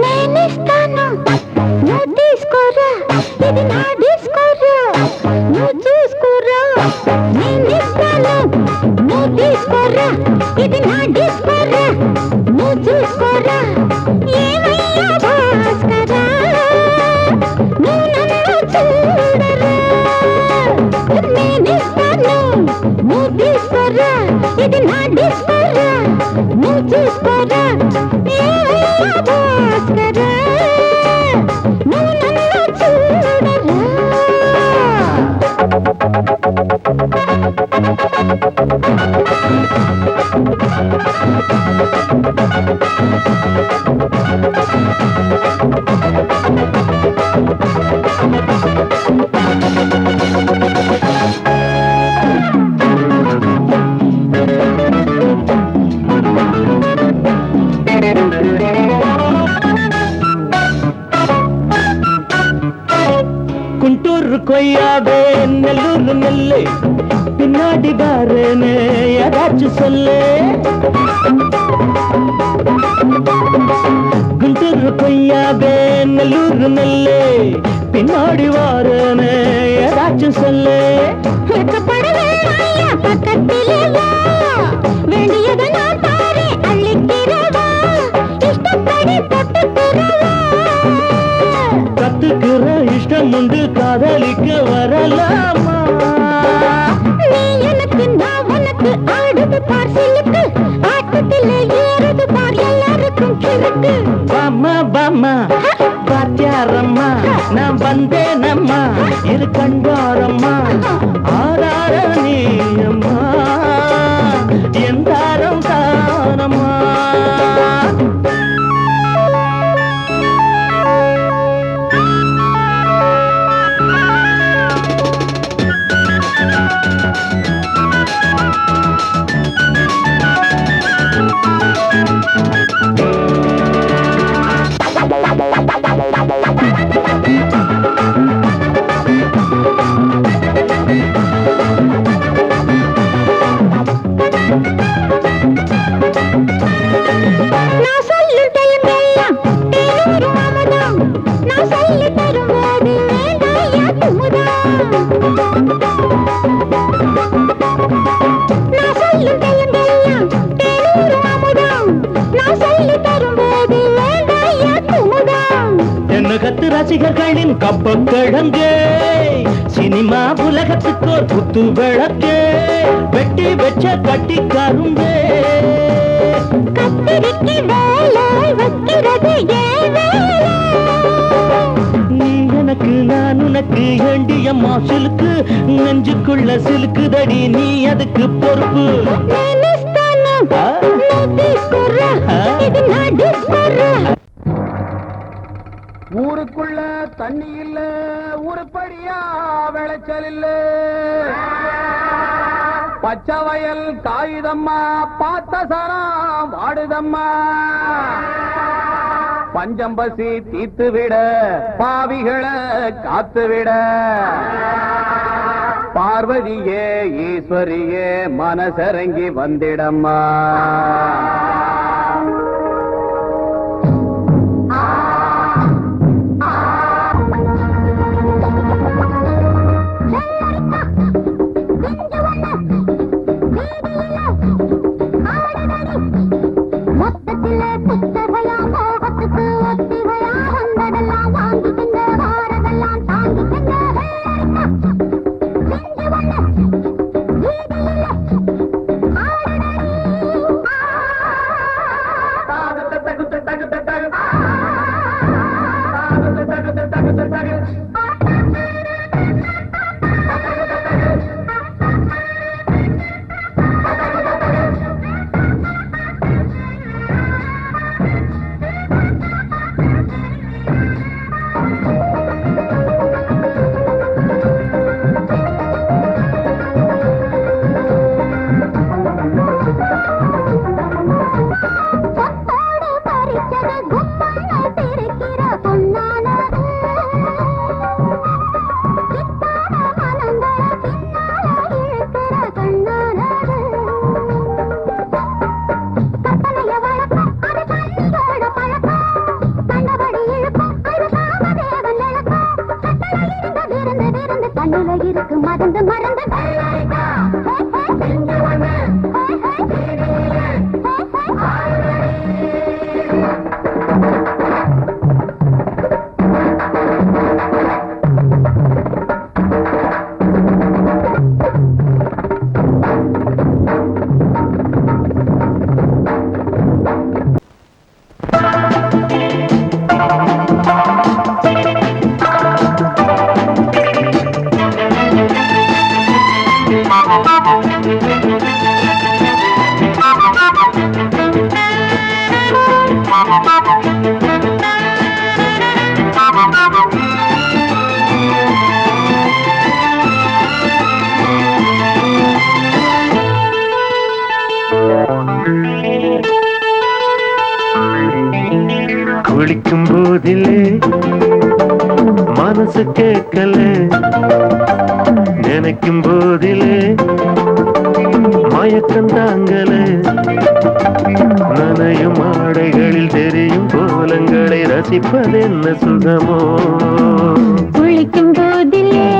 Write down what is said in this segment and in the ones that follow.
నేనిస్తాను నువ్వు తీసుకోరా, ఇది నా డిస్కోరా, నువ్వు చూసుకోరా. నేనిస్తాను నువ్వు తీసుకోరా, ఇది నా డిస్కోరా, నువ్వు చూసుకోరా. ఏమయ్యా భాస్కరా, నువ్వు నన్ను చూడరా. నేనిస్తాను నువ్వు తీసుకోరా, ఇది నా డిస్కోరా, నువ్వు చూసుకోరా. ఏమయ్యా భాస్కరా, నువ్వు నన్ను చూడరా. குண்டூர் கொய்யாவே நெல்லூர் நெல்லை பின்னாடி பாருன்னு ஏதாச்சும் சொல்லு. குண்டூர் கொய்யாவே நெல்லூர் நெல்லை பின்னாடி வாருன்னு ஏதாச்சும் சொல்லு. பக்கத்திலே வா, வேண்டியதை நான் தாரே அள்ளிக்கிறவா, இஷ்டப்படி தொட்டுக்கிறவா. கத்துக்கிற இஷ்டம் உண்டு, காதலிக்க வரலாமா? நீ எனக்கு நான் உனக்கு, ஆடுது பார் சிலுக்கு, ஆட்டத்திலே ஏறுது பார் எல்லாருக்கும் கிறுக்கு. பாமா பாமா பாத்தியாரம்மா, நான் வந்தேனம்மா, இரு கண்பாரம்மா. ஆரார நீயம்மா, எந்தாரம் தானம்மா. நான் சொல்லும் டைம் எல்லாம் தேனூரும் அமுதம், நான் சொல்லி தரும்போது வேண்டாயா குமுதம். நான் சொல்லும் டைம் எல்லாம் தேனூரும் அமுதம், நான் சொல்லி தரும்போது வேண்டாயா குமுதம். தென்னகத்து ரசிகர்களின் கப்ப கிழங்கே, சினிமா உலகத்துக்கோர் குத்து விளக்கே, வெட்டி வச்ச கட்டி கரும்பே. கத்திரிக்கு வேலை வைக்கிறது ஏன் வேலை? நீ எனக்கு நான் உனக்கு ஏண்டியம்மா சிலுக்கு, நெஞ்சுக்குள்ள சிலுக்குதடி நீ அதுக்கு பொறுப்பு. నేనిస్తాను నువ్వు తీసుకోరా, ఇది నా డిస్కోరా. ஊருக்குள்ள தண்ணி இல்ல, உருப்படியா விளைச்சல் இல்ல, பச்சை வயல் காயுதம்மா, பார்த்த சரம் வாடுதம்மா. பஞ்சம் பசி தீத்து விட, பாவிகளை காத்து விட, பார்வதியே ஈஸ்வரியே மனசரங்கி வந்திடம்மா. மொத்தத்திலே புத்தகையா மோகத்துக்கு ஒத்திகையா, வந்ததெல்லாம் வாங்கிக்கிங்க, வாரதெல்லாம் தாங்கிக்கிங்க. செஞ்சு வண்ண வீதியில ஆடடடி. குளிக்கும் போதிலே மனசு கேட்கல, நினைக்கும் போதிலே மயக்கம் தாங்கல, நனையும் ஆடைகளில் தெரியும் கோலங்களை ரசிப்பது என்ன சுகமோ. குளிக்கும் போதிலே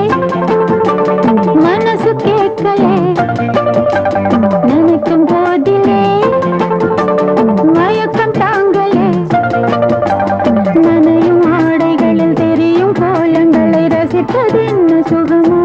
மனசு கேட்கல, நினைக்கும் போதிலே மயக்கம் தாங்கல, நனையும் ஆடைகளில் தெரியும் கோலங்களை ரசிப்பது என்ன சுகமோ.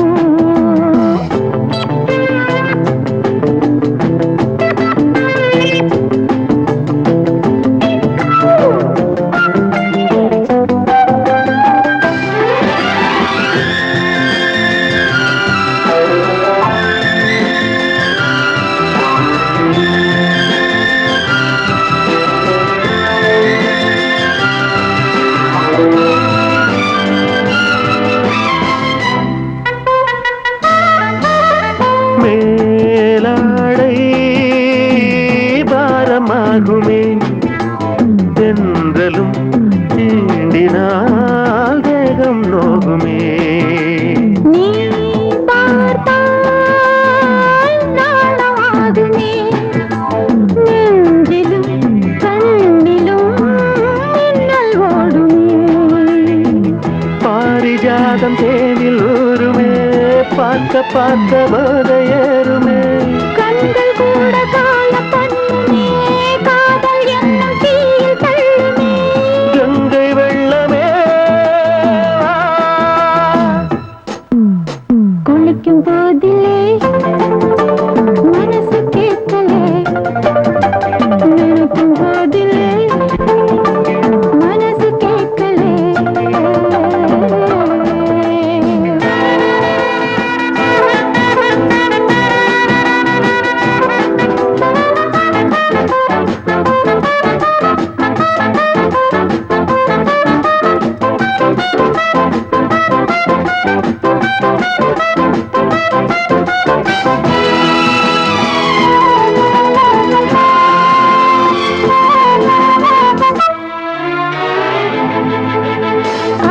மேலாடை பாரமாகுமே, தென்றலும் தீண்டினால் தேகம் நோகுமே. நீ பார்த்தால் நாணமாகுமே, நெஞ்சிலும் கண்ணிலும் மின்னல் ஓடுமே. பாரிஜாதம் தேனில் ஊருமே, பார்க்க பார்க்க போதையேறுமே. கண்கள் கூட காண பண்ணுமே, காதல் என்னும் தீயில் தள்ளுமே. கங்கை வெள்ளமே குளிக்கும் போதிலே மனசு கேட்கலே, நினைக்கும் போதிலே மனசு கேட்கலே.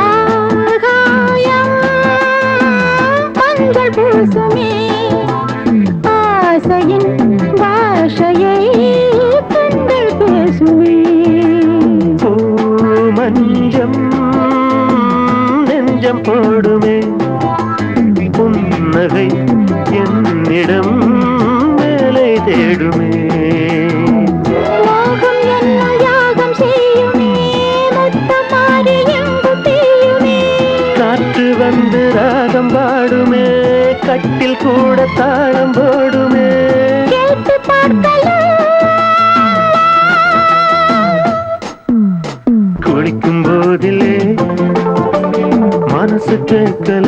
ஆகாயம் மஞ்சள் பூசுமே, ஆசையின் பாஷையை கண்கள் பேசுமே. பூ மஞ்சம் நெஞ்சம் போடுமே, புன்னகை என்னிடம் மேலே தேடுமே. மோகம் என்னும் யாகம் செய்யுமே, முத்தம் மாறி எங்கு தீயுமே. காற்று வந்து ராகம் பாடுமே, கட்டில் கூட தாளம் போடுமே. கேட்டு பார்க்கலாம். குளிக்கும் போதிலே மனசு கேட்கல.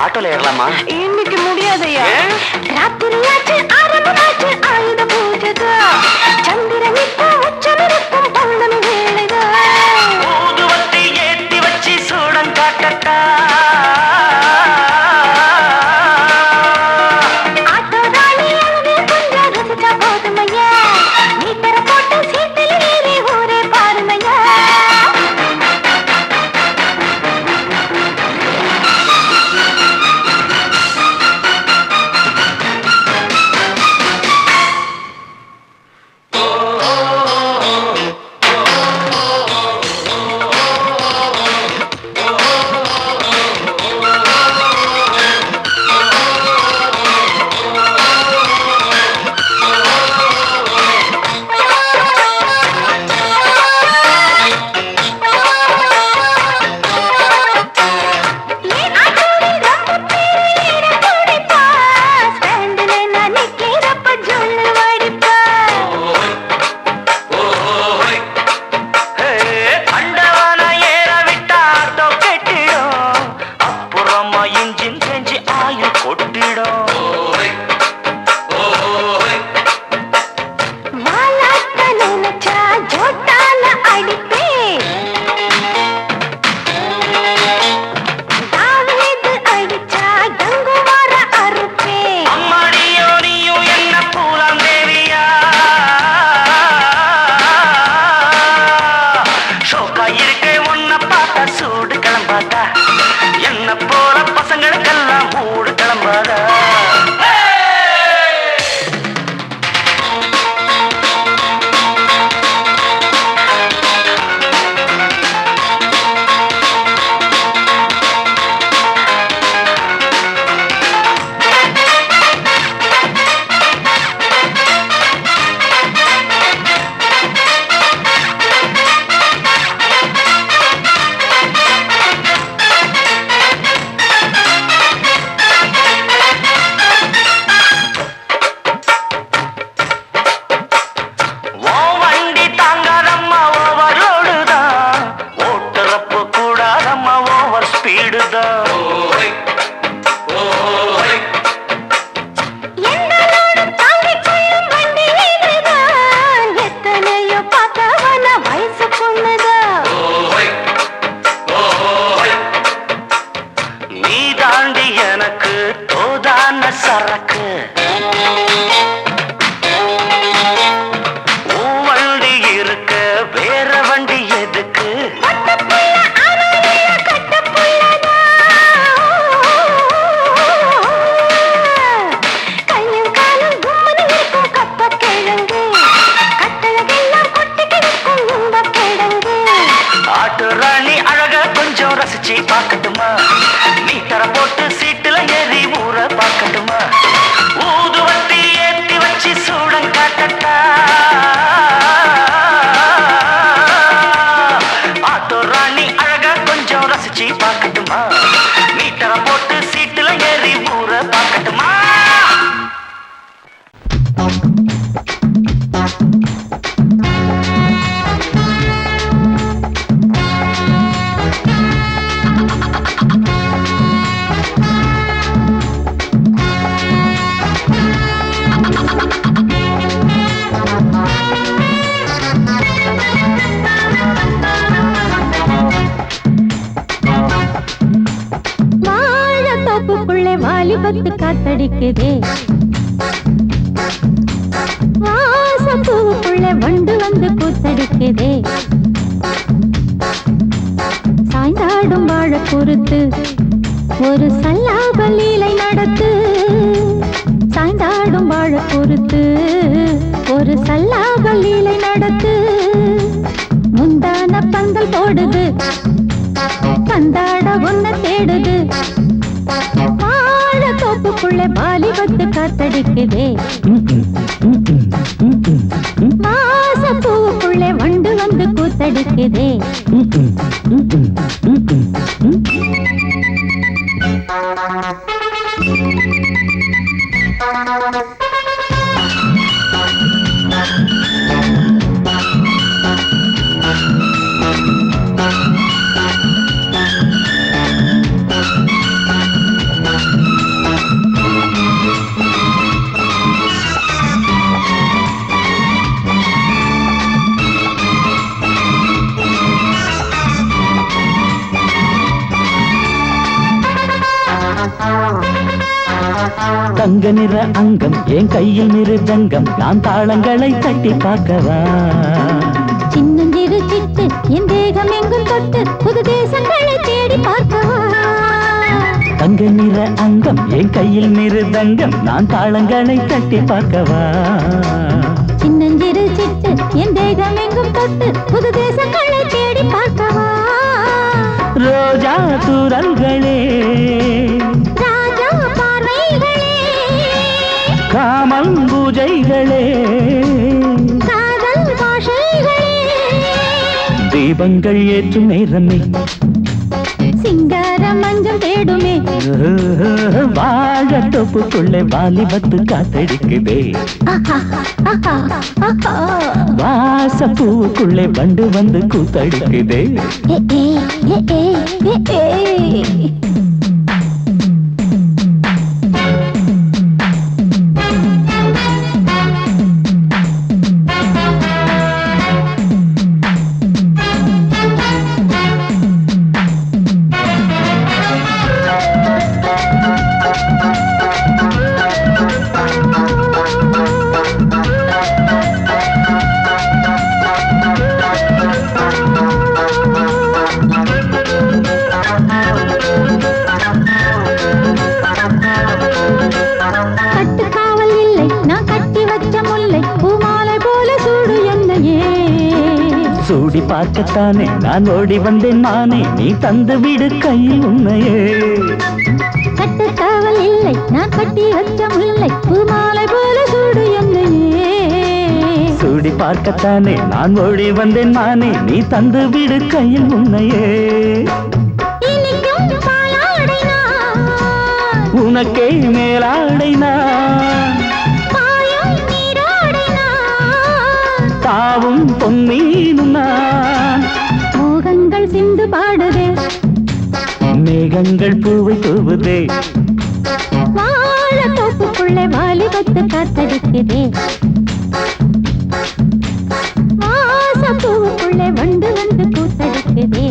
ஆட்டோல ஏறலாமா? இன்னைக்கு முடியாதையா, ராத்திரியாச்சு ஆரம்பமாச்சு ஆயுத பூஜைக்கு. சந்திரன் இப்போ உச்சமிருக்கும் பௌர்ணமி வேளைதா. ஊதுவத்தி ஏத்தி வச்சு சூடம் காட்டட்டா. ஆட்டோ ராணி கொஞ்சம் ரசிச்சா போதுமையா. சூடான சரக்கு வண்டி இருக்கு வேற வண்டி எதுக்கு ஆட்டு ராணி அழக கொஞ்சம் ரசிச்சு பார்க்கட்டுமா மீட்டர போட்டு சீட்டுல ஏறி ஊற பார்க்கட்டுமா ஊதுவத்தி ஏத்தி வச்சு சூடம் காட்டட்டா ஆட்டு ராணி அழக கொஞ்சம் ரசிச்சு பார்க்கட்டுமா மீட்டர போட்டு சீட்டுல ஏறி ஊற பார்க்கட்டுமா வாலிபத்து காத்தடிக்குதே வாசப்பூவுக்குள்ள வண்டு வந்து கூத்தடிக்குதே சாய்ந்தாடும் வாழ பொறுத்து ஒரு சல்லாப லீலை நடத்து சாய்ந்தாடும் வாழ பொறுத்து ஒரு சல்லாப லீலை நடத்து முந்தான பந்தல் போடுது பந்தாட ஒன்ன தேடுது தோப்புக்குள்ள வாலிபத்து காத்தடிக்குதே மாசப்பூவுக்குள்ள வண்டு வந்து கூத்தடிக்குதே தங்க நிற அங்கம் என் கையில் மிருதங்கம் நான் தாளங்களை தட்டி பார்க்கவா சின்னஞ்சிறு சிட்டு என் தேகம் எங்கும் தொட்டு புது தேசங்களை தேடி பார்க்கவா தங்க நிற அங்கம் என் கையில் மிருதங்கம் நான் தாளங்களை தட்டி பார்க்கவா சின்னஞ்சிறு சிட்டு என் தேகம் எங்கும் தொட்டு புது தேசங்களை தேடி பார்க்கவா ரோஜா தூரல்களே ராஜா பார்வைகளே காமன் பூஜைகளே காதல் பாஷைகளே தீபங்கள் ஏற்றும் நேரமே சிங்கார மஞ்சள் தேடுமே வாழ தொப்புக்குள்ளே வாலிபத்து காத்தடிக்குதே வாசப்பூவுக்குள்ளே வண்டு வந்து கூத்தடிக்குதே சூடி பார்க்கத்தானே நான் ஓடி வந்தேன் மானே நீ தந்து விடு கையில் உன்னையே கட்டுக்காவல் இல்லை நான் கட்டி வச்ச முல்லை பூமாலை போல சூடு என்னையே சூடி பார்க்கத்தானே நான் ஓடி வந்தேன் மானே நீ தந்து விடு கையில் உன்னையே உனக்கே மேலாடைனா தாவும் பொன்னீனும் நான் மோகங்கள் சிந்து பாடுதே மேகங்கள் பூவை தூவுதே வாழ தோப்புக்குள்ளே வாலிபத்து காத்தடிக்குதே வாசப்பூவுக்குள்ளே வண்டு வந்து கூத்தடிக்குதே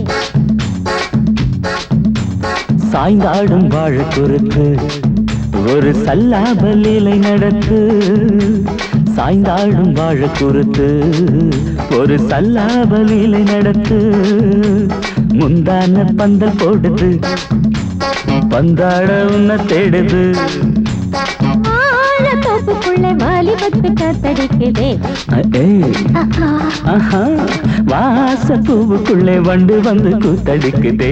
சாய்ந்தாடும் வாழ குறுக்கு ஒரு சல்லாபலீலை நடத்து சாய்ந்தாடும் வாழ குறுத்து ஒரு சல்லாபலீலை நடத்து முந்தான பந்தல் போடுது பந்தாட உன்னை தேடுது தோப்புக்குள்ளே வாலிபத்து காத்தடிக்குதே வாச பூவுக்குள்ளே வண்டு வந்து கூத்தடிக்குதே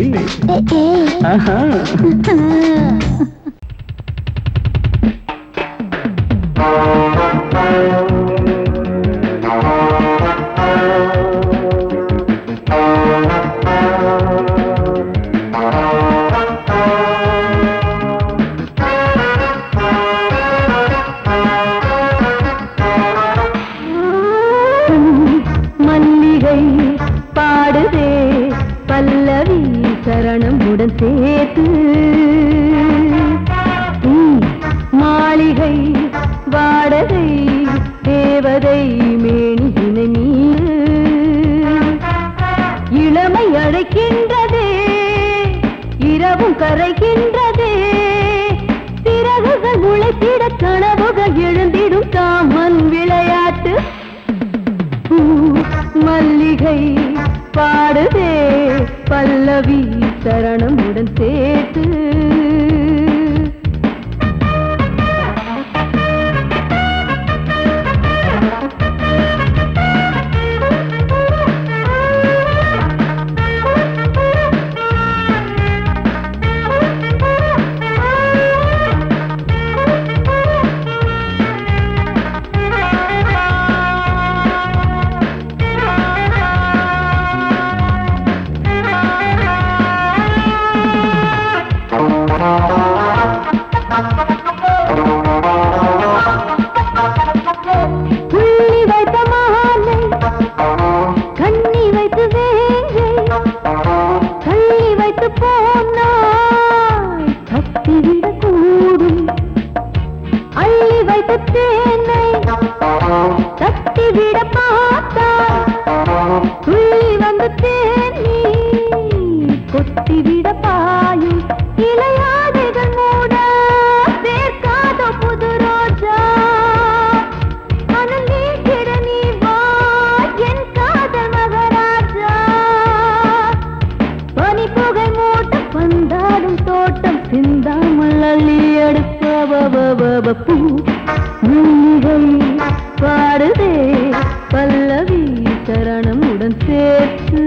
ஆஹா பாடுதே பல்லவி சரணமுடன் சேர்த்து மாளிகை வாடகை தேவதை மேனியினை நீரு இளமை அழைக்கின்றதே இரவும் கரைகின்றதே சிறகுகள் முளைத்திட கனவுகள் எழுந்திடும் காமன் விளையாட்டு மல்லிகை பாடுதே பல்லவி சரணமுடன் சேர்த்து கொத்திவிட பாயும் இளையாதைகள் மூட சேர்க்காத புது ரோஜா மனம் நீக்கிட நீ வா என் காதல் மகராஜா பனிப்புகை மூட்டம் பந்தாடும் தோட்டம் சிந்தாமல் அள்ளி எடுக்க பூ மல்லிகை பாடுதே பல்லவி சரணமுடன் சேர்த்து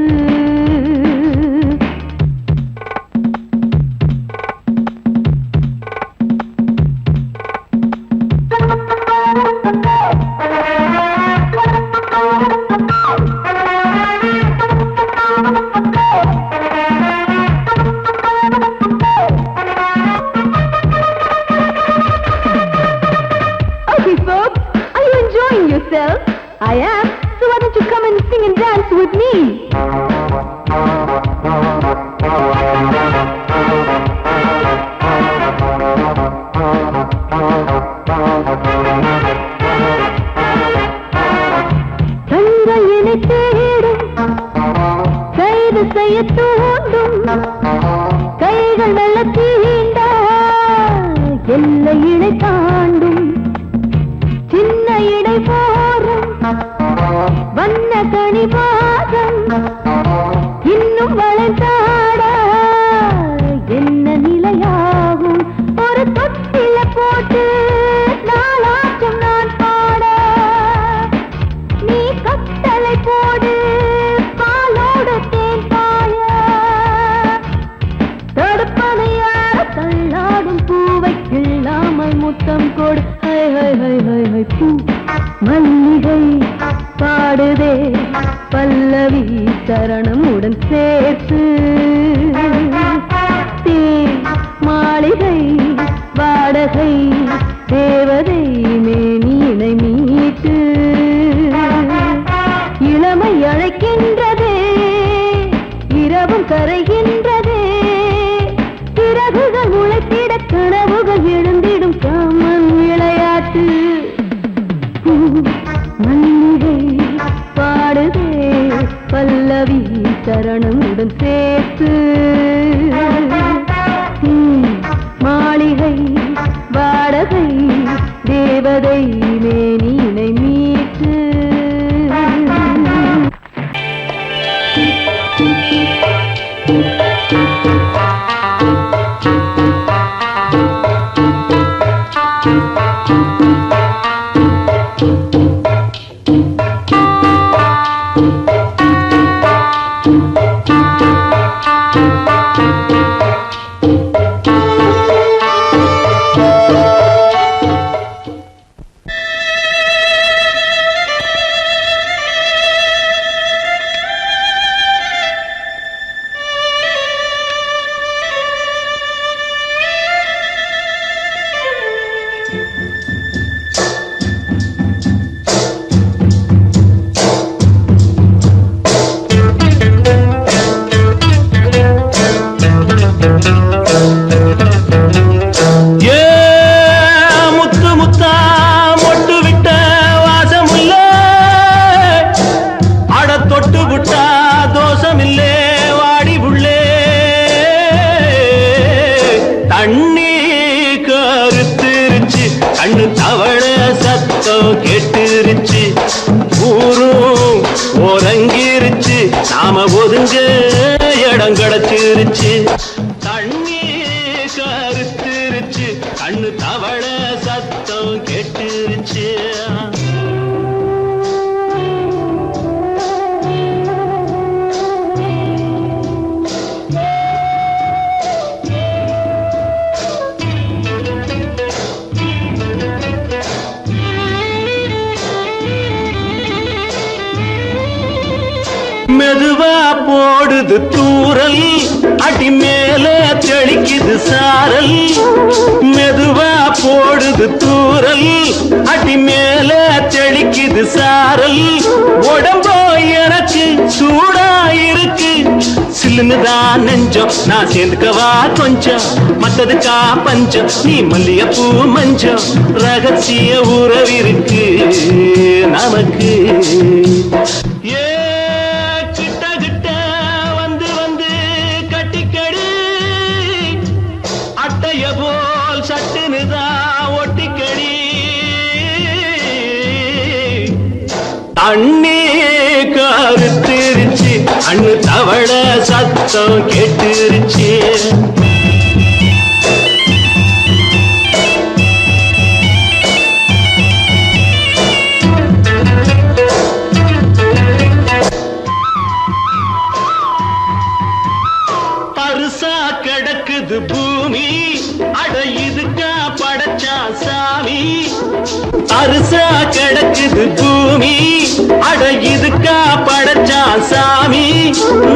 I am, so why don't you come and sing and dance with me? தங்கையினை தேடும் கைது செய்ய தூண்டும் கைகள் நல்ல தீண்ட எல்லை இடை தாண்டும் சின்ன இடை போரும் வண்ண கணிவாதம் இன்னும் வளைந்தாட என்ன நிலையாகும் ஒரு தொட்டில போட்டு நாளாச்சும் நான் பாட நீ கட்டளை போடு பாலோடு தேன் பாய தடுப்பனையார தள்ளாடும் பூவை கிள்ளாமல் முத்தம் கொடு high high high high high பூ மல்லிகை பாடுதே பல்லவி சரணமுடன் சேர்த்து மாளிகை வாடகை தேவதை மேனியினை மீட்டு இளமை அழைக்கின்றதே இரவும் கரைகின்றதே சிறகுகள் முளைத்திட கனவுகள் எழுந்திடும் காமன் விளையாட்டு மல்லிகை பாடுதே பல்லவி சரணமுடன் சேர்த்து மாளிகை தேவதை மேனினை மீட்டு கண்ணு தவள சத்தம் கேட்டுருச்சு ஊரும் ஒரங்கிருச்சு நாம ஒதுங்க இடம் கிடைச்சிருச்சு தண்ணி கருத்துருச்சு கண்ணு தவள சத்தம் கேட்டுருச்சு மெதுவா போடுது தூரல் அடி மேல தெளிக்குது சாரல் மெதுவா போடுது தூரல் அடி மேல தெளிக்குது சாரல் உடம்போ எனக்கு சூடா இருக்கு சில்லுன்னுதான் நெஞ்சம் நான் சேர்ந்துக்கவா கொஞ்சம் மத்ததுக்கா பஞ்சம் நீ மல்லிகைப்பூ மஞ்சம் ரகசிய உறவிருக்கு நமக்கு அண்ணே கருத்துருச்சு அண்ணு தவள சத்தம் கேட்டுருச்சு பருசா கிடக்குது பூமி அட இதுக்கா படைச்சா சாமி அரிசா கிடக்குது பூமி அட இதுக்கா படைச்சா சாமி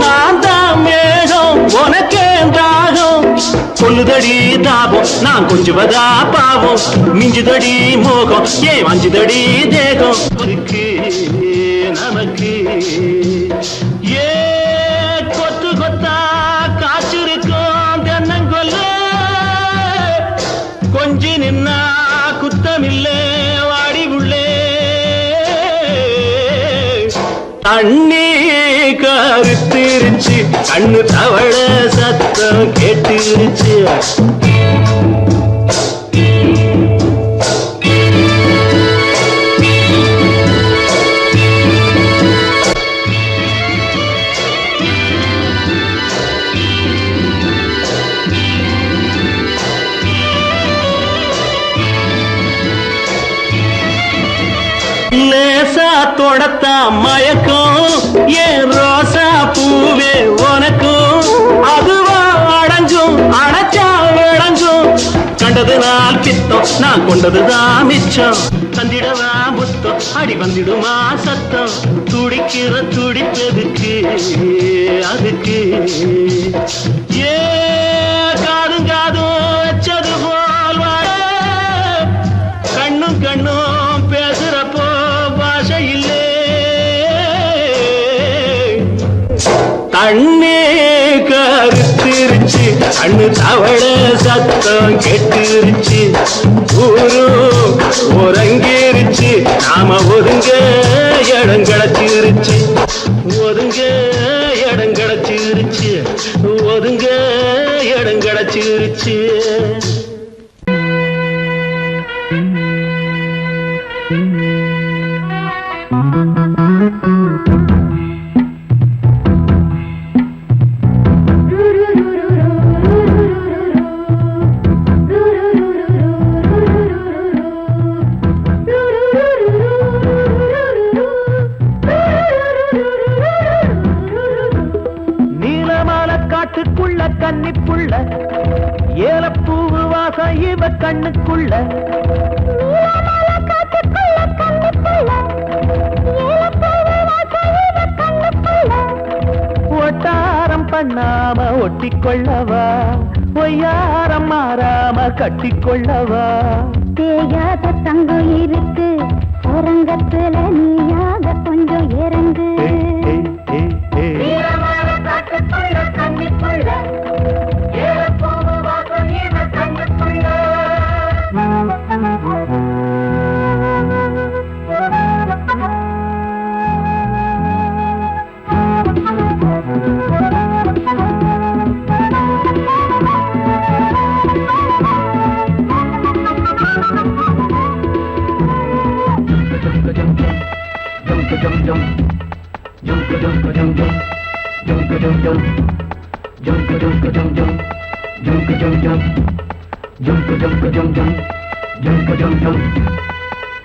நான் தான் மேகம் உனக்கே தாகம் சொல்லுதடி தாபம் நான் கொஞ்சுவதா பாவம் மிஞ்சுதடி மோகம் ஏன் வஞ்சுதடி தேகம் இருக்கு நமக்கு ஏ கொத்து கொத்தா காய்ச்சிருக்கும் தென்னங்கொல்ல கொஞ்சி நின்னா குத்தமில்லே வாடி உள்ளே அண்ணே கருத்திருச்சு கண்ணு தவள சத்தம் கேட்டுருச்சு லேசா தொடத்தா மயக்கம் ஏன் ரோசா பூவே உனக்கும் அதுவா அடைஞ்சும் அடைச்சா விளங்கும் கண்டது நாள் பித்தம் நான் கொண்டதுதான் மிச்சம் தந்திடவா புத்தம் அடி வந்திடுமா சத்தம் துடிக்கிற துடிப்பதுக்கு அதுக்கு ஏ காதும் காதும் வச்சது போல் வாழ கண்ணும் கண்ணும் பேசுறப்போ பாஷை இல்லே கண்ணே கருத்திருச்சு கண்ணு தவள சத்தம் கெட்டுருச்சு ஊரும் ஒரங்கிருச்சு நாம ஒதுங்க இடம் கிடைச்சிருச்சு ஒதுங்க இடம் கிடைச்சிருச்சு ஒதுங்க இடம் கிடைச்சிருச்சு கண்ணுக்குள்ள நீலமலை காட்டுக்குள்ள கண்ணுக்குள்ள ஏலப்பூவு வாசம் இவ கண்ணுக்குள்ள ஒட்டாரம் பண்ணாம ஒட்டிக்கொள்ளவா பொய்யாரம் மாறாம கட்டிக்கொள்ளவா தேயாத தங்கம் இருக்கு உறங்கத்துல நீயாக கொஞ்சம் இறங்கு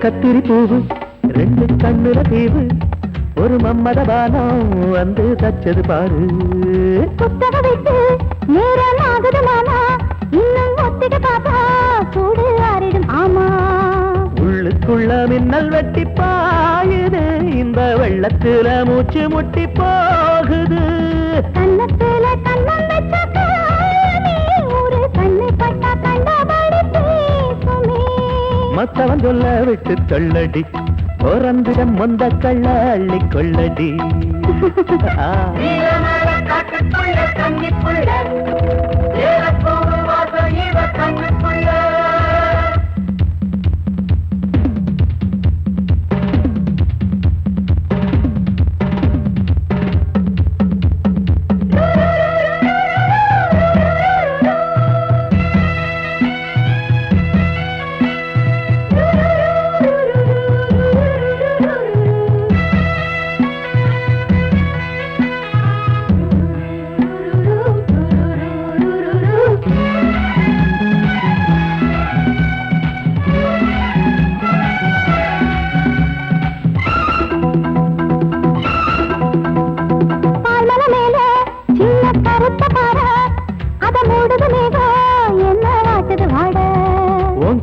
கத்திரி பூவு ரெண்டு கண்ணுல தீவு ஒரு மம்மத பானம் வந்து தச்சது பாரு புத்தக விட்டு நேரம் ஆகுது மாமா இன்னும் ஒத்திக பாப்பா கூடு ஆறிடும் ஆமா உள்ளுக்குள்ள மின்னல் வெட்டி பாயுது இந்த வெள்ளத்துல மூச்சு முட்டி போகுது கண்ணத்துல கண்ணம் வச்ச காலமே ஒரு கண்ணு பட்டா கண்டபடி பேசுமே மத்தவன் சொல்ல விட்டு சொல்லடி ஓரந்திடம் மொந்த கள்ள அள்ளி கொள்ளடி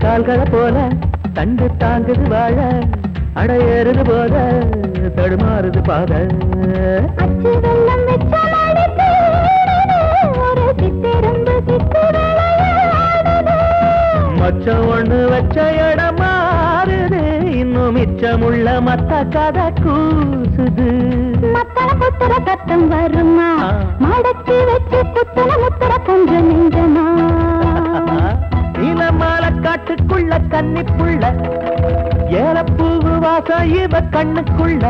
கால்களை போல தண்டு தாங்குது வாழ அடையேறுது போத தடுமாறுது பாத அச்சு வெள்ளம் வெச்ச மாடிக்கு ஒரு சித்திரம்பு மச்சம் ஒண்ணு வச்ச இடம் மாறுது இன்னும் மிச்சமுள்ள மத்த கதை கூசுது மத்தன புத்தர சத்தம் வருமா மடக்கி வச்சு புத்தன முத்தர கொஞ்சம் நெஞ்சமா நீலமால காட்டுக்குள்ள கன்னிப்புள்ள ஏலப்பூவு வாசம் இவ கண்ணுக்குள்ள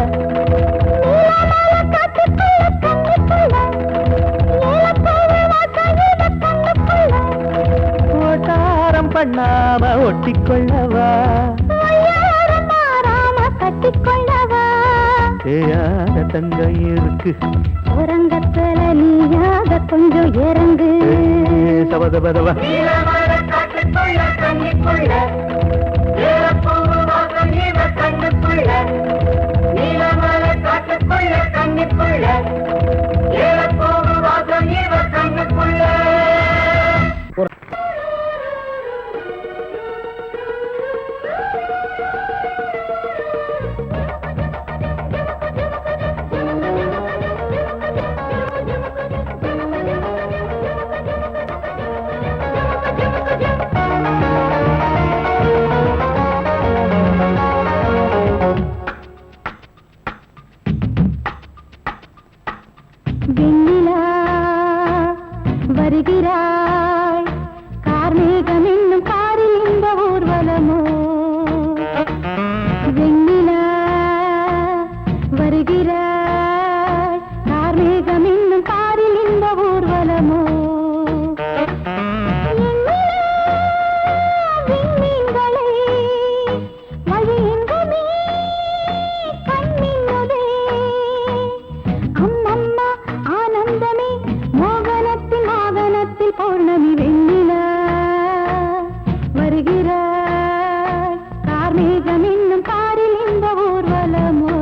ஓட்டாரம் பண்ணாம ஒட்டிக்கொள்ளவா கட்டிக்கொள்ளவா தேயாத தங்கம் இருக்கு உறங்கத்துல நீயாக கொஞ்சம் இறங்கு சபதபதவா வெண்ணிலா வருகிறாய் கார்மேகம் என்னும் காரில் இந்த ஊர்வலமோ வெண்ணிலா வருகிறாய் கார்மேகம் என்னும் காரில் இந்த ஊர்வலமோ விண்மீன்களை வழியெங்குமே கண்ணின்னுதே அம்மம்மா ஆனந்தமே மோகனத்தின் வாகனத்தில் பௌர்ணமி வெண்ணிலா வருகிறாய் கார்மேகம் என்னும் காரில் இந்த ஊர்வலமோ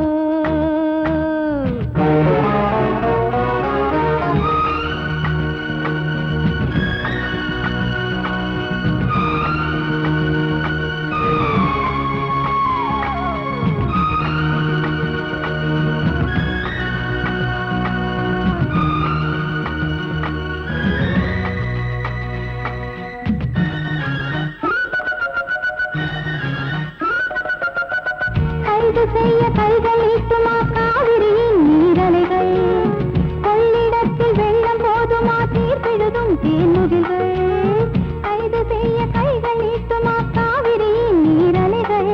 கைது செய்ய கைகள் ஈட்டுமா காவிரியின் நீரலைகள் கொள்ளிடத்தில் வெள்ளம் போதுமா தீர்ப்பெழுதும் தேன்முகில்கள் கைது செய்ய கைகள் ஈட்டுமா காவிரியின் நீரலைகள்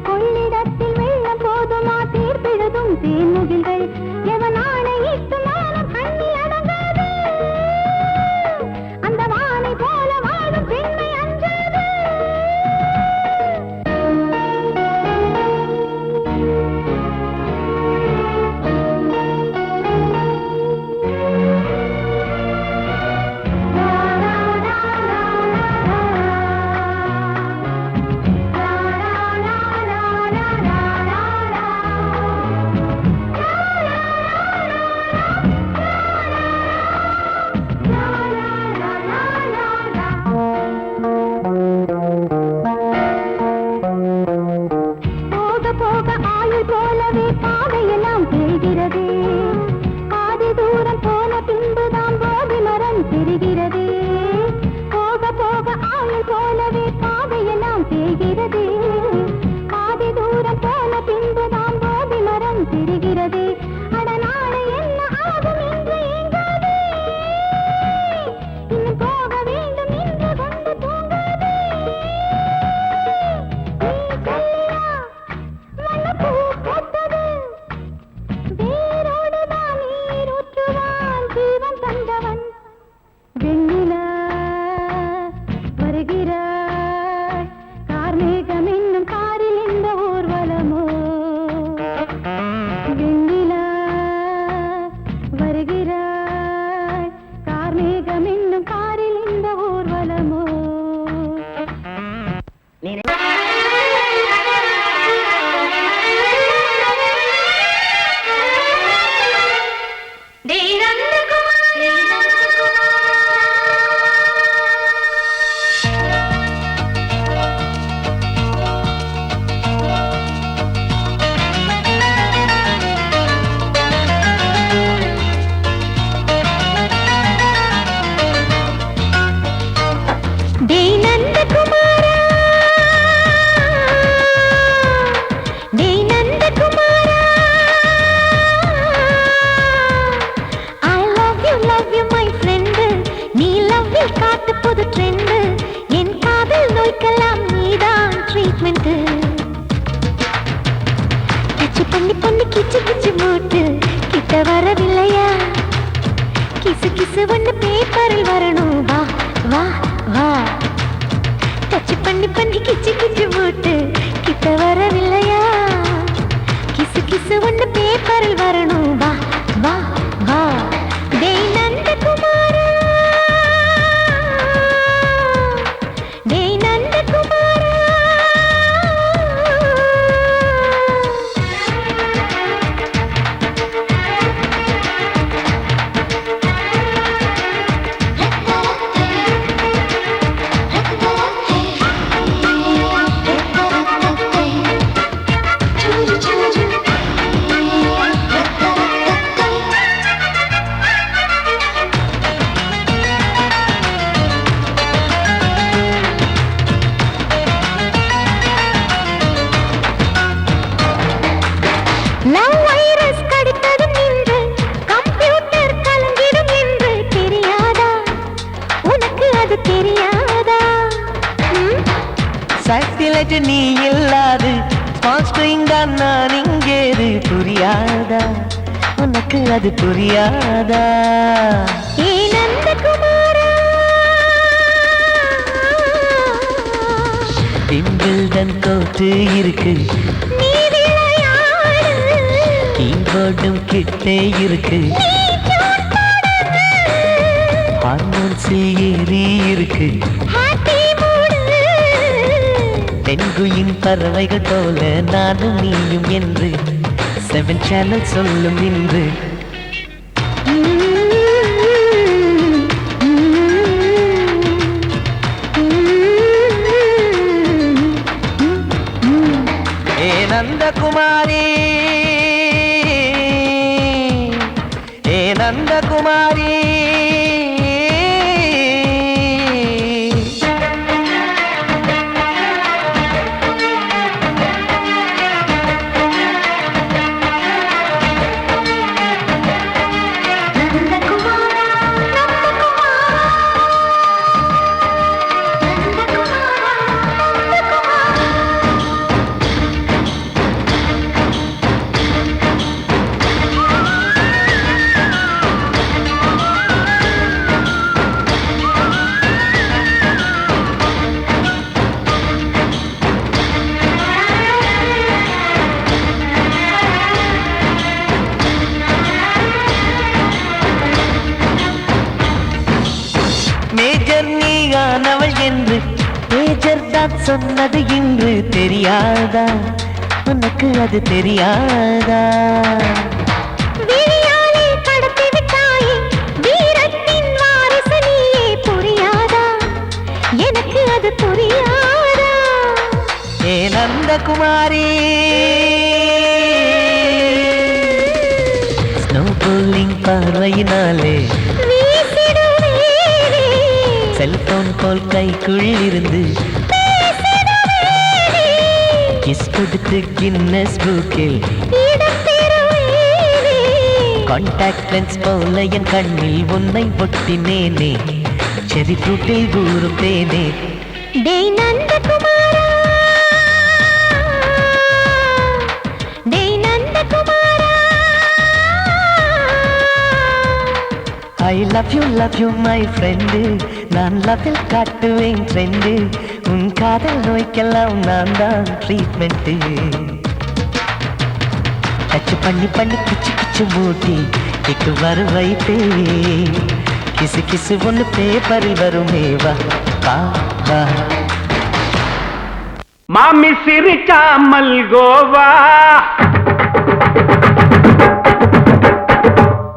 கொள்ளிடத்தில் வெள்ளம் போதுமா தீர்ப்பெழுதும் தேன்முகில்கள் எவன் ஆணையிட்டு மானம் கண்ணில் அடங்காது அந்த வானை போல வாழும் பெண்மை அஞ்சாது போக போக ஆயுள் போலவே பாதையெல்லாம் தெரிகிறது பாதி தூரம் போன பின்புதான் போதி மரம் தெரிகிறது போக போக ஆயுள் போலவே பாதையெல்லாம் தெரிகிறது பாதி தூரம் போன பின்புதான் போதி மரம் தெரிகிறது அட நாளை என்ன ஆகும் என்று ஏங்காதே இன்னும் போக வேண்டும் என்று கொண்டு தூங்காதே நீ சொல்லியா மனப்பூ பூத்தது வேரோடுதான் நீர் ஊற்றுவான் ஜீவன் தந்தவன் வெண்ணிலா வருகிறாய் கார்மேகம் என்னும் காரில் இந்த ஊர்வலமோ வெண்ணிலா வருகிறாய் கார்மேகம் என்னும் காரில் இந்த ஊர்வலமோ காட்டு புது ட்ரெண்ட் என் காதல் நோய்க்கெல்லாம் நீதான் ட்ரீட்மெண்ட் கிச்சு பண்ணி பண்ணி கிச்சு கிச்சு மூட்டு கிட்ட வரவில்லையா கிசு கிசு ஒண்ணு பேப்பரில் வரணும் வா வா வா டச்சு பண்ணி பண்ணி கிச்சு கிச்சு மூட்டு கிட்ட வரவில்லையா கிசு கிசு ஒண்ணு பேப்பரில் வரணும் வா வா வா டேய் நந்தகுமாரா டேய் நந்தகுமாரா லவ் வைரஸ் கடித்ததும் நின்று கம்ப்யூட்டர் கலங்கிடும் என்று தெரியாதா உனக்கு அது தெரியாதா சாட்டிலைட் நீ இல்லாது ஸ்மார்ட் தான் நான் இங்கேது புரியாதா உனக்கு அது புரியாதா ஏ நந்தகுமாரா விம்பிள்டன் கோட்டு இருக்கு நீ விளையாடு கீபோர்டும் கிட்டே இருக்கு ஹார்மோன்ஸில் ஏறி இருக்கு ஹாப்பி மூடு தென்குயின் பறவைகள் போல நானும் நீயும் என்று 7 சேனல் சொல்லும் இன்று ஏ நந்தகுமாரி ஏ நந்தகுமாரி சொன்னது இன்று தெரியாதா உனக்கு அது தெரியாதா விழியாலே கடத்தி விட்டாயே வீரத்தின் வாரிசு நீயே புரியாதா எனக்கு அது புரியாதா ஏ நந்தகுமாரி ஸ்னோ போலிங் பார்வையினாலே செல்போன் போல் கைக்குள் இருந்து கிஸ் கொடுத்து கின்னஸ் புக்கில் கான்டாக்ட் லென்ஸ் போல என் கண்ணில் உன்னை ஒட்டினேனே செரி ஃப்ரூட்டில் ஊறும் தேனே டேய் நந்தகுமாரா டேய் நந்தகுமாரா I love you my friend நான் லவ்வில் காட்டுவேன் ட்ரெண்டு உன் காதல் நோய்க்கெல்லாம் நான் தான் ட்ரீட்மெண்ட்டு டச் பண்ணி பண்ணி கிச்சு கிச்சு மூட்டி கிக்கு வர வைத்தே கிசு கிசு ஒன்று பேப்பரில் வருமே வா வா வா மாமி சிரிச்சா மல்கோவா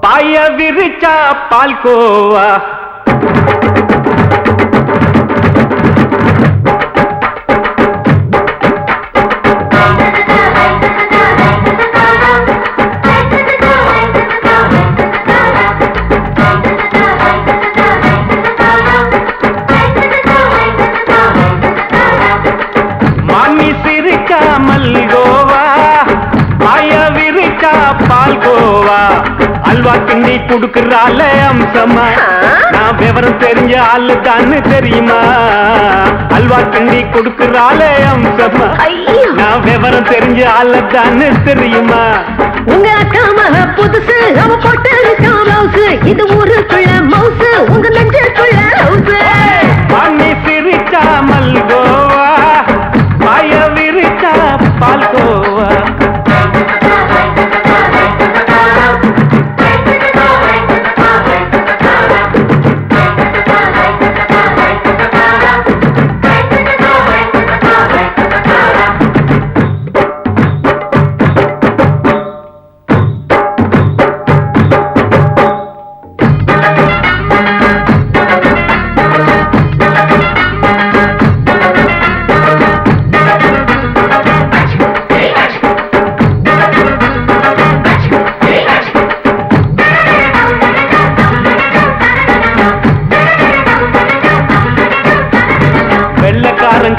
பாய விரிச்சா பால்கோவா மாமி சிரிச்சா மல்கோவா பாய விரிச்சா பால்கோவா அல்வா கிண்டி குடுக்கறால அம்சமா நான் விவரம் தெரிஞ்ச ஆளு தான்னு தெரியுமா அல்வா கிண்டி குடுக்கறால அம்சமா நான் விவரம் தெரிஞ்ச ஆளு தான்னு தெரியுமா உங்க அக்கா மக புதுசு அவ போட்டு பிளவுஸ் இது ஊருக்குள்ள மவுசு உங்க நெஞ்சுக்குள்ள ஹவுஸ் மாமி சிரிச்சா மல்கோவா பாய விரிச்சா பால்கோவா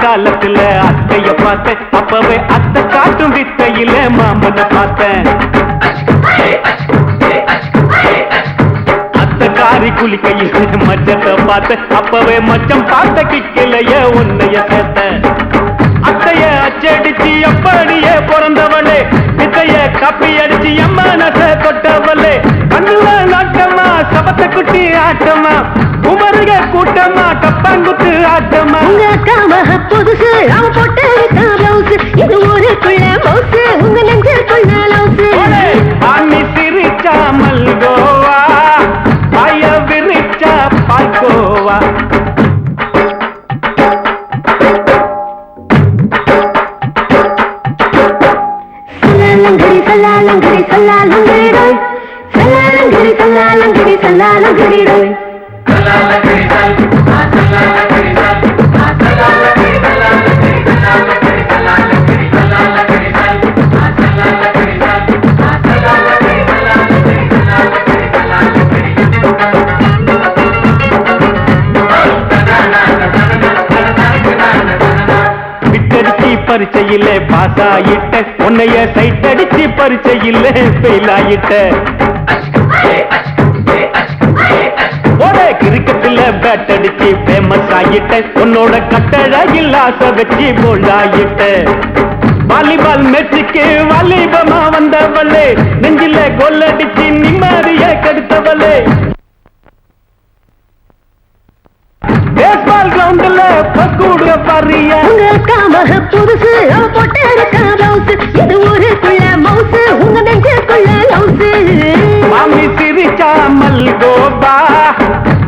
காலத்துல அத்தைய பார்த்தேன் அப்பவே அத்தை காட்டும் வித்தையில மாமனை பார்த்தேன் அத்தை காரி குளிக்கையில மச்சத்தை பார்த்தேன் அப்பவே மச்சம் பார்த்த கிக்கலைய உன்னைய சேர்த்தேன் அத்தைய அச்சடிச்சு அப்படியே பிறந்தவளே வித்தைய காப்பி அடிச்சு எம்மனச தொட்டவளே கண்ணுல நாட்டமா சபத்தை குட்டி ஆட்டமா குமருக கூட்டமா கப்பாங்குத்து ஆட்டமா உங்க அக்கா மக புதுசு அவ போட்டு பிளவுஸ் இது ஊருக்குள்ள மவுசு உங்க நெஞ்சுக்குள்ள லவுஸ் மாமி சிரிச்சா மல்கோவா பாய விரிச்சா பால்கோவா சல்லாலங்கடி சல்லாலங்கடி ரோய் சல்லாலங்கடி சல்லாலங்கடி சல்லாலங்கடி ரோய் பரிச்சையில பாஸ் ஆயிட்ட உன்னைய சைட் அடிச்சு பரிச்சையில ஃபெயில் ஆயிட்ட ஒரே கிரிக்கெட்ல பேட் அடிச்சு ஃபேமஸ் ஆயிட்ட உன்னோட கட்டழகில் ஆசை வச்சு போல்ட் ஆயிட்ட வாலிபால் மேட்சுக்கு வாலிபமா வந்தவளே நெஞ்சில கோல் அடிச்சு நிம்மதிய கெடுத்தவளே பேஸ்பால் கிரவுண்ட்ல பக்கூட பாரியா உங்க அக்கா மக புதுசு அவ போட்டு பிளவுஸ் இது ஊருக்குள்ள மவுசு உங்க நெஞ்சுக்குள்ள லவுஸ் மாமி சிரிச்சா மல்கோவா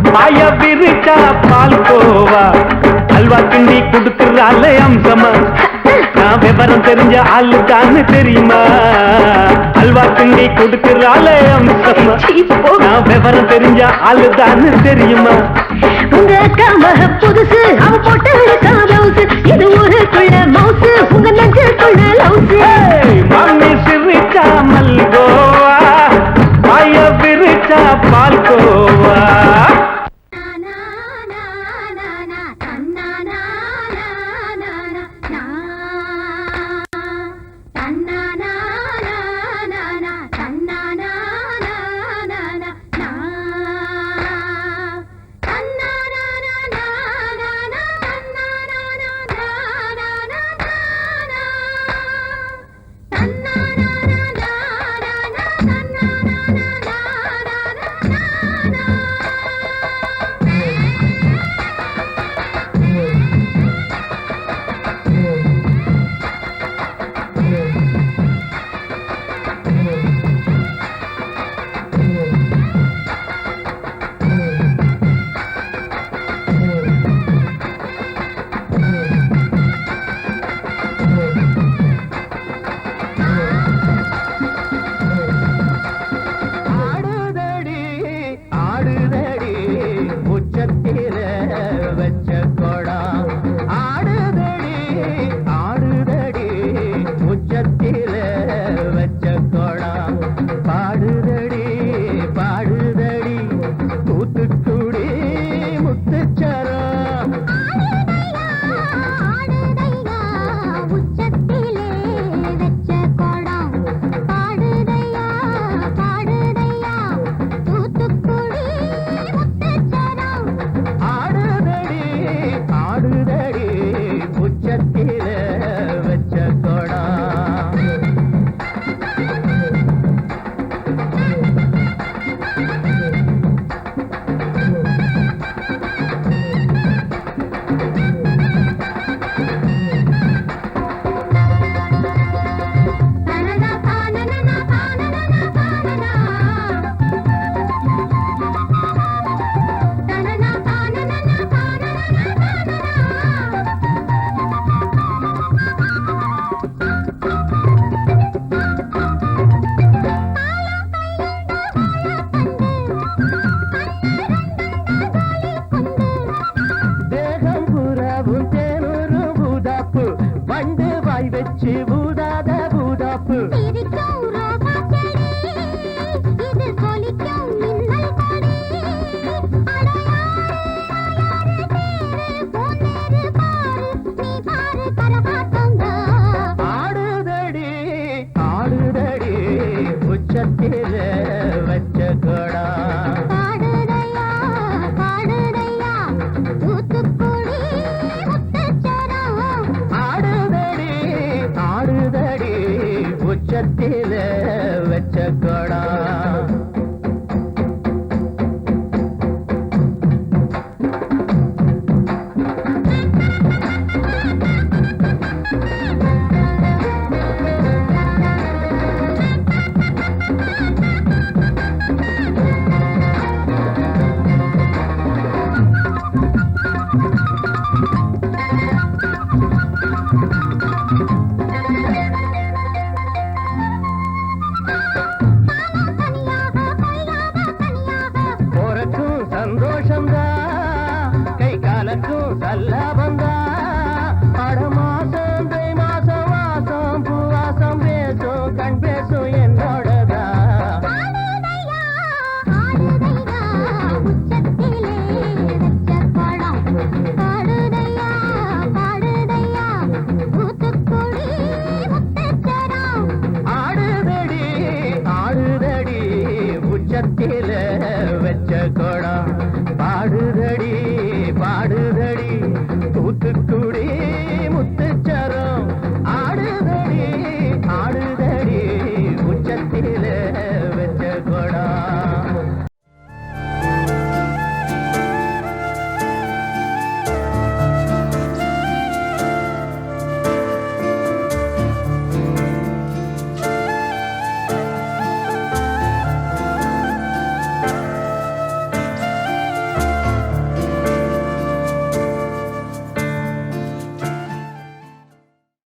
பாய விரிச்சா பால்கோவா அல்வா கிண்டி கொடுக்கறாளே அம்சமா நான் விவரம் தெரிஞ்ச ஆளு தான்னு தெரியுமா அல்வா கிண்டி கொடுக்கறாளே அம்சமா நான் விவரம் தெரிஞ்ச ஆளு தான்னு தெரியுமா உங்க அக்காம புதுசு அவ போட்டு பிளவுஸ் இது ஊருக்குள்ள மவுசு உங்க நெஞ்சுக்குள்ள லவுசு மம்மி சிரிச்சா மல்கோவா மாய பிரிச்சா பால்கோவா உச்சத்திலே